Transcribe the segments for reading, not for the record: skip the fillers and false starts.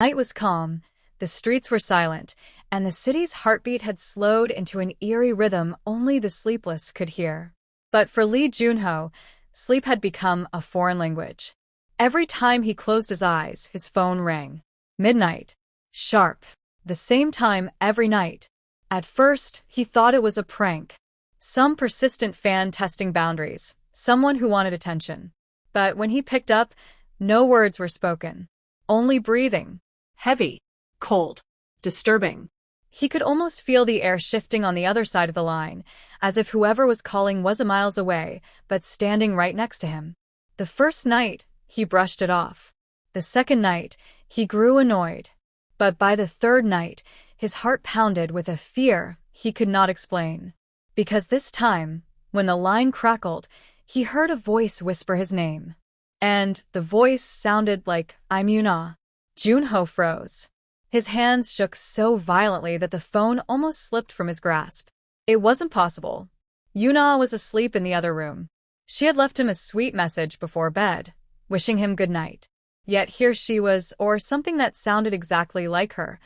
Night was calm, the streets were silent, and the city's heartbeat had slowed into an eerie rhythm only the sleepless could hear. But for Lee Jun-ho, sleep had become a foreign language. Every time he closed his eyes, his phone rang. Midnight. Sharp. The same time every night. At first, he thought it was a prank. Some persistent fan testing boundaries, someone who wanted attention. But when he picked up, no words were spoken. Only breathing. Heavy. Cold. Disturbing. He could almost feel the air shifting on the other side of the line, as if whoever was calling was miles away, but standing right next to him. The first night, he brushed it off. The second night, he grew annoyed. But by the third night, his heart pounded with a fear he could not explain. Because this time, when the line crackled, he heard a voice whisper his name. And the voice sounded like Im Yoon-ah. Jun-ho froze. His hands shook so violently that the phone almost slipped from his grasp. It wasn't possible. Yoon-ah was asleep in the other room. She had left him a sweet message before bed, wishing him good night. Yet here she was, or something that sounded exactly like her,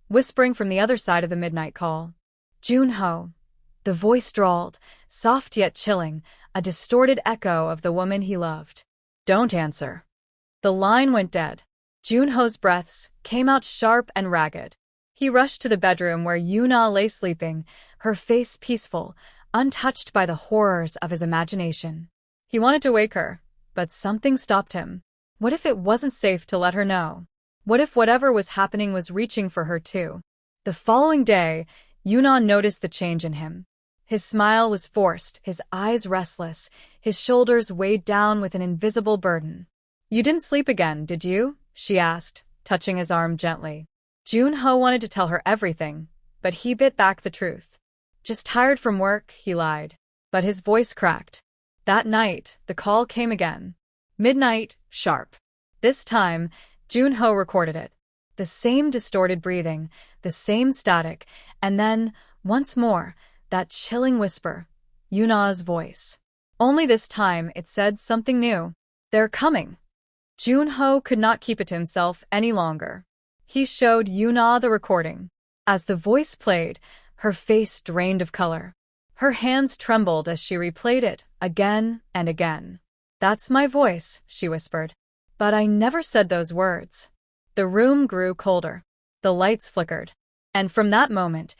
whispering from the other side of the midnight call. Jun-ho. The voice drawled, soft yet chilling, a distorted echo of the woman he loved. Don't answer. The line went dead. Jun-ho's breaths came out sharp and ragged. He rushed to the bedroom where Yoon-ah lay sleeping, her face peaceful, untouched by the horrors of his imagination. He wanted to wake her, but something stopped him. What if it wasn't safe to let her know? What if whatever was happening was reaching for her too? The following day, Yoon-ah noticed the change in him. His smile was forced, his eyes restless, his shoulders weighed down with an invisible burden. You didn't sleep again, did you? She asked, touching his arm gently. Jun-ho wanted to tell her everything, but he bit back the truth. Just tired from work, he lied. But his voice cracked. That night, the call came again. Midnight, sharp. This time, Jun-ho recorded it. The same distorted breathing, the same static, and then, once more, that chilling whisper, Yoon-ah's voice. Only this time it said something new. They're coming. Jun-ho could not keep it to himself any longer. He showed Yoon-ah the recording. As the voice played, her face drained of color. Her hands trembled as she replayed it, again and again. That's my voice, she whispered. But I never said those words. The room grew colder. The lights flickered. And from that moment,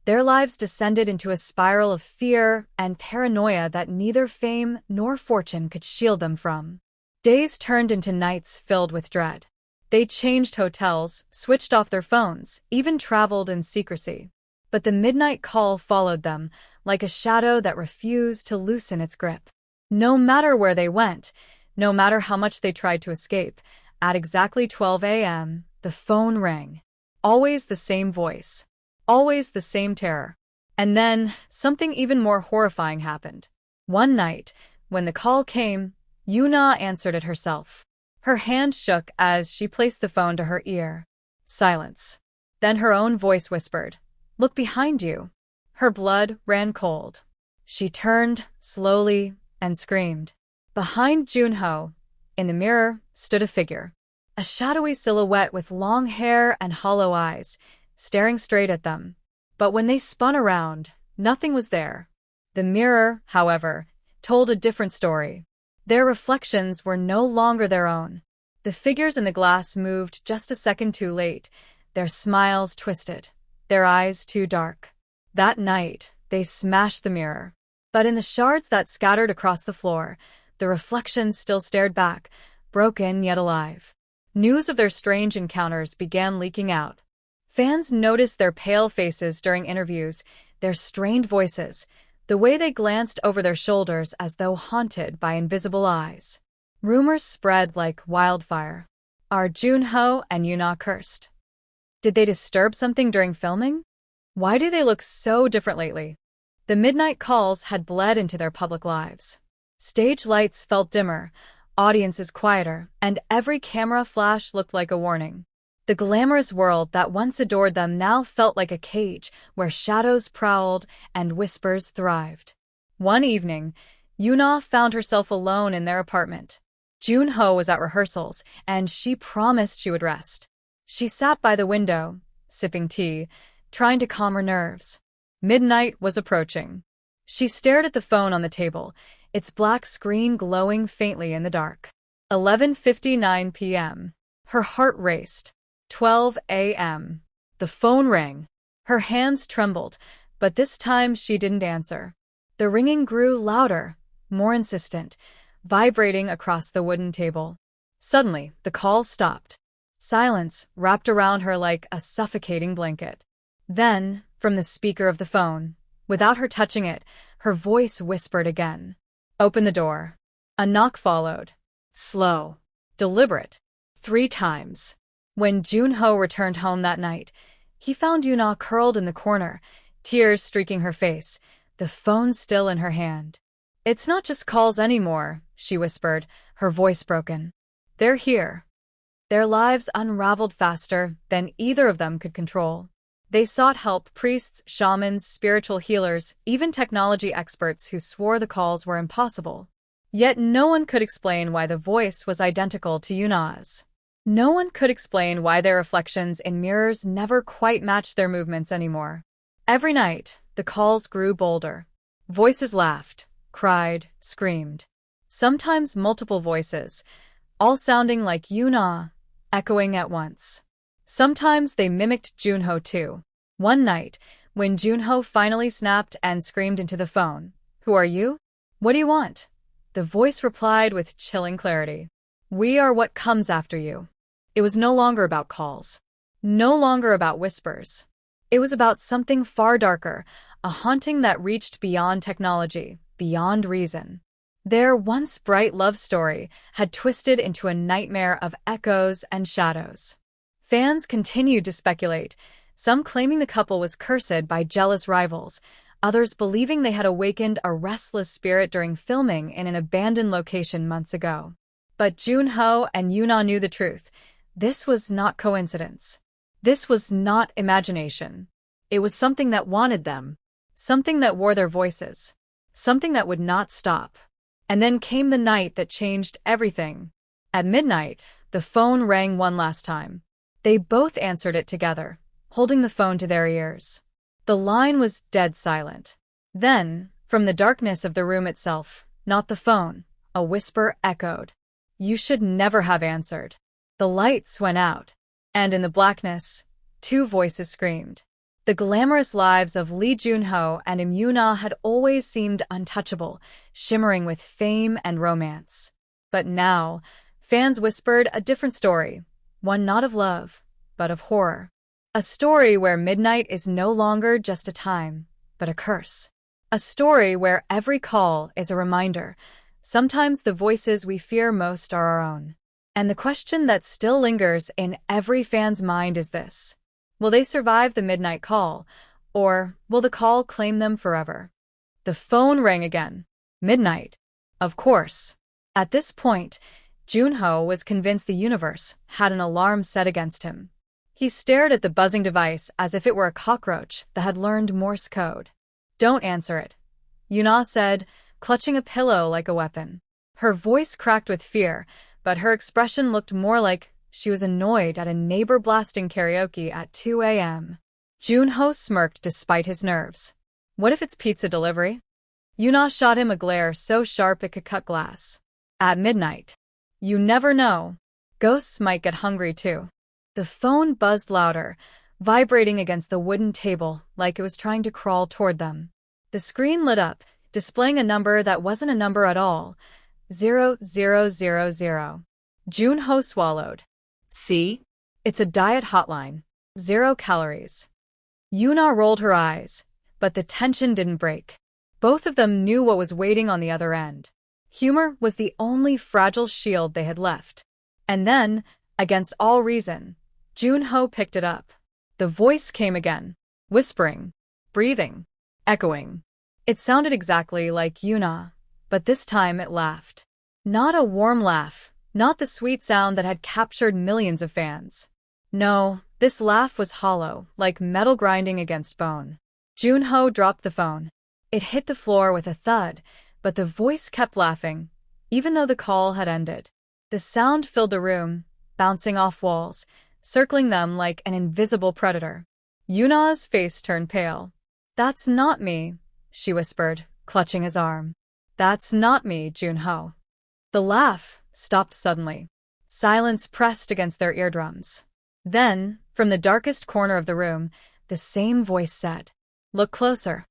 their lives descended into a spiral of fear and paranoia that neither fame nor fortune could shield them from. Days turned into nights filled with dread. They changed hotels, switched off their phones, even traveled in secrecy. But the midnight call followed them, like a shadow that refused to loosen its grip. No matter where they went, no matter how much they tried to escape, at exactly 12 a.m., the phone rang. Always the same voice. Always the same terror. And then, something even more horrifying happened. One night, when the call came, Yoon-ah answered it herself. Her hand shook as she placed the phone to her ear. Silence. Then her own voice whispered, "Look behind you." Her blood ran cold. She turned, slowly, and screamed. Behind Jun-ho, in the mirror, stood a figure. A shadowy silhouette with long hair and hollow eyes, staring straight at them. But when they spun around, nothing was there. The mirror, however, told a different story. Their reflections were no longer their own. The figures in the glass moved just a second too late, their smiles twisted, their eyes too dark. That night, they smashed the mirror. But in the shards that scattered across the floor, the reflections still stared back, broken yet alive. News of their strange encounters began leaking out. Fans noticed their pale faces during interviews, their strained voices, the way they glanced over their shoulders as though haunted by invisible eyes. Rumors spread like wildfire. Are Jun-ho and Yoon-ah cursed? Did they disturb something during filming? Why do they look so different lately? The midnight calls had bled into their public lives. Stage lights felt dimmer, audiences quieter, and every camera flash looked like a warning. The glamorous world that once adored them now felt like a cage where shadows prowled and whispers thrived. One evening, Yoon-ah found herself alone in their apartment. Jun-ho was at rehearsals, and she promised she would rest. She sat by the window, sipping tea, trying to calm her nerves. Midnight was approaching. She stared at the phone on the table, its black screen glowing faintly in the dark. 11:59 p.m. Her heart raced. 12 a.m. The phone rang. Her hands trembled, but this time she didn't answer. The ringing grew louder, more insistent, vibrating across the wooden table. Suddenly, the call stopped. Silence wrapped around her like a suffocating blanket. Then, from the speaker of the phone, without her touching it, her voice whispered again. "Open the door." A knock followed. Slow. Deliberate. 3 times. When Jun-ho returned home that night, he found Yoon-ah curled in the corner, tears streaking her face, the phone still in her hand. "It's not just calls anymore," she whispered, her voice broken. "They're here." Their lives unraveled faster than either of them could control. They sought help: priests, shamans, spiritual healers, even technology experts who swore the calls were impossible. Yet no one could explain why the voice was identical to Yoon-ah's. No one could explain why their reflections in mirrors never quite matched their movements anymore. Every night, the calls grew bolder. Voices laughed, cried, screamed. Sometimes multiple voices, all sounding like Yoon-ah, echoing at once. Sometimes they mimicked Jun-ho too. One night, when Jun-ho finally snapped and screamed into the phone, "Who are you? What do you want?" the voice replied with chilling clarity, "We are what comes after you." It was no longer about calls. No longer about whispers. It was about something far darker, a haunting that reached beyond technology, beyond reason. Their once bright love story had twisted into a nightmare of echoes and shadows. Fans continued to speculate, some claiming the couple was cursed by jealous rivals, others believing they had awakened a restless spirit during filming in an abandoned location months ago. But Jun-ho and Yoon-ah knew the truth. This was not coincidence. This was not imagination. It was something that wanted them. Something that wore their voices. Something that would not stop. And then came the night that changed everything. At midnight, the phone rang one last time. They both answered it together, holding the phone to their ears. The line was dead silent. Then, from the darkness of the room itself, not the phone, a whisper echoed. "You should never have answered." The lights went out, and in the blackness, 2 voices screamed. The glamorous lives of Lee Jun-ho and Im Yoon-ah had always seemed untouchable, shimmering with fame and romance. But now, fans whispered a different story, one not of love, but of horror. A story where midnight is no longer just a time, but a curse. A story where every call is a reminder. Sometimes the voices we fear most are our own. And the question that still lingers in every fan's mind is this: will they survive the midnight call, or will the call claim them forever? The phone rang again. Midnight. Of course. At this point, Jun-ho was convinced the universe had an alarm set against him. He stared at the buzzing device as if it were a cockroach that had learned Morse code. "Don't answer it," Yoon-ah said, clutching a pillow like a weapon. Her voice cracked with fear, but her expression looked more like she was annoyed at a neighbor blasting karaoke at 2 a.m. Jun-ho smirked despite his nerves. "What if it's pizza delivery?" Yoon-ah shot him a glare so sharp it could cut glass. "At midnight. You never know. Ghosts might get hungry too." The phone buzzed louder, vibrating against the wooden table like it was trying to crawl toward them. The screen lit up, displaying a number that wasn't a number at all. 0000. Jun-ho swallowed. "See? It's a diet hotline. 0 calories." Yoon-ah rolled her eyes, but the tension didn't break. Both of them knew what was waiting on the other end. Humor was the only fragile shield they had left. And then, against all reason, Jun-ho picked it up. The voice came again, whispering, breathing, echoing. It sounded exactly like Yoon-ah, but this time it laughed. Not a warm laugh, not the sweet sound that had captured millions of fans. No, this laugh was hollow, like metal grinding against bone. Jun-ho dropped the phone. It hit the floor with a thud, but the voice kept laughing, even though the call had ended. The sound filled the room, bouncing off walls, circling them like an invisible predator. Yoon-ah's face turned pale. "That's not me," she whispered, clutching his arm. "That's not me, Jun-ho." The laugh stopped suddenly. Silence pressed against their eardrums. Then, from the darkest corner of the room, the same voice said, "Look closer."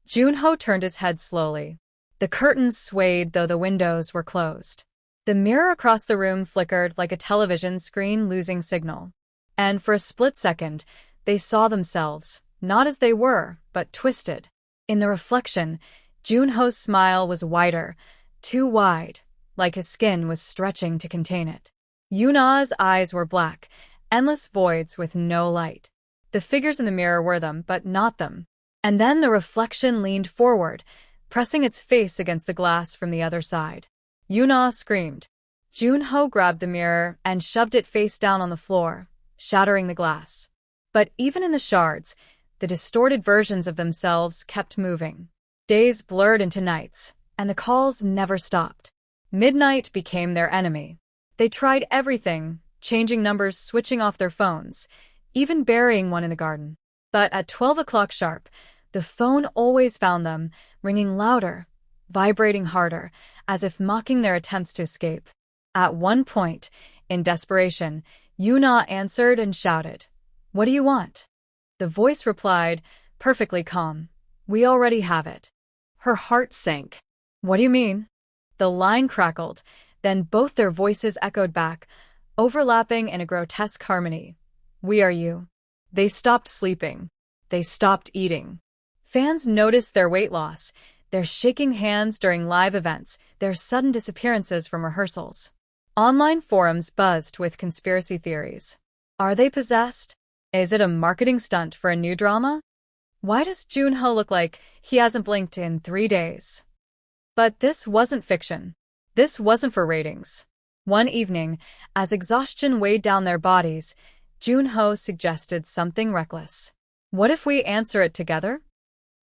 Jun-ho turned his head slowly. The curtains swayed though the windows were closed. The mirror across the room flickered like a television screen losing signal. And for a split second, they saw themselves, not as they were, but twisted. In the reflection, Jun-ho's smile was wider, too wide, like his skin was stretching to contain it. Yoon-ah's eyes were black, endless voids with no light. The figures in the mirror were them, but not them. And then the reflection leaned forward, pressing its face against the glass from the other side. Yoon-ah screamed. Jun-ho grabbed the mirror and shoved it face down on the floor, shattering the glass. But even in the shards, the distorted versions of themselves kept moving. Days blurred into nights, and the calls never stopped. Midnight became their enemy. They tried everything, changing numbers, switching off their phones, even burying one in the garden. But at 12 o'clock sharp, the phone always found them, ringing louder, vibrating harder, as if mocking their attempts to escape. At one point, in desperation, Yoon-ah answered and shouted, "What do you want?" The voice replied, perfectly calm, "We already have it." Her heart sank. "What do you mean?" The line crackled, then both their voices echoed back, overlapping in a grotesque harmony. "We are you." They stopped sleeping. They stopped eating. Fans noticed their weight loss, their shaking hands during live events, their sudden disappearances from rehearsals. Online forums buzzed with conspiracy theories. Are they possessed? Is it a marketing stunt for a new drama? Why does Jun-ho look like he hasn't blinked in 3 days? But this wasn't fiction. This wasn't for ratings. One evening, as exhaustion weighed down their bodies, Jun-ho suggested something reckless. "What if we answer it together?"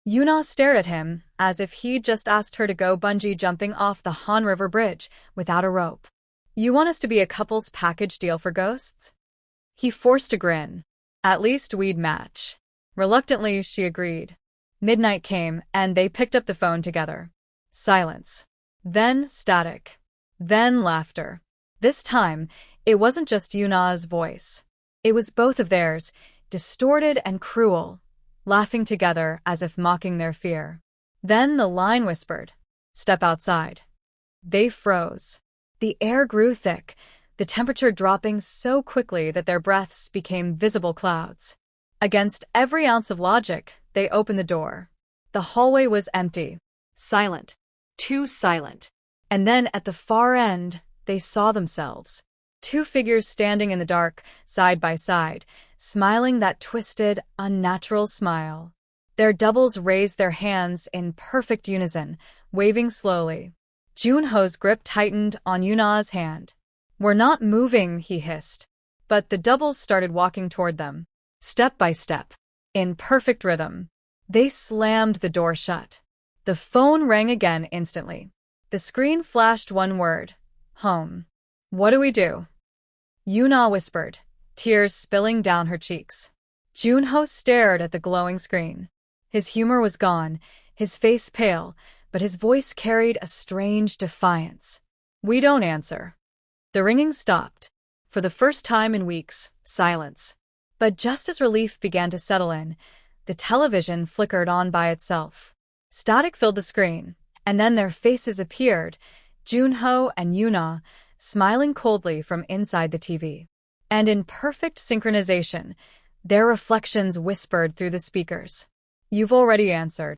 Yoon-ah stared at him, as if he'd just asked her to go bungee jumping off the Han River Bridge without a rope. "You want us to be a couple's package deal for ghosts?" He forced a grin. "At least we'd match." Reluctantly, she agreed. Midnight came, and they picked up the phone together. Silence. Then static. Then laughter. This time, it wasn't just Yoon-ah's voice. It was both of theirs, distorted and cruel, laughing together as if mocking their fear. Then the line whispered, "Step outside." They froze. The air grew thick, the temperature dropping so quickly that their breaths became visible clouds. Against every ounce of logic, they opened the door. The hallway was empty. Silent. Too silent. And then at the far end, they saw themselves. 2 figures standing in the dark, side by side, smiling that twisted, unnatural smile. Their doubles raised their hands in perfect unison, waving slowly. Jun-ho's grip tightened on Yoon-ah's hand. "We're not moving," he hissed. But the doubles started walking toward them, step by step, in perfect rhythm. They slammed the door shut. The phone rang again instantly. The screen flashed one word, "Home." "What do we do?" Yoon-ah whispered, tears spilling down her cheeks. Jun-ho stared at the glowing screen. His humor was gone, his face pale, but his voice carried a strange defiance. "We don't answer." The ringing stopped. For the first time in weeks, silence. But just as relief began to settle in, the television flickered on by itself. Static filled the screen, and then their faces appeared, Jun-ho and Yoon-ah, smiling coldly from inside the TV. And in perfect synchronization, their reflections whispered through the speakers. "You've already answered."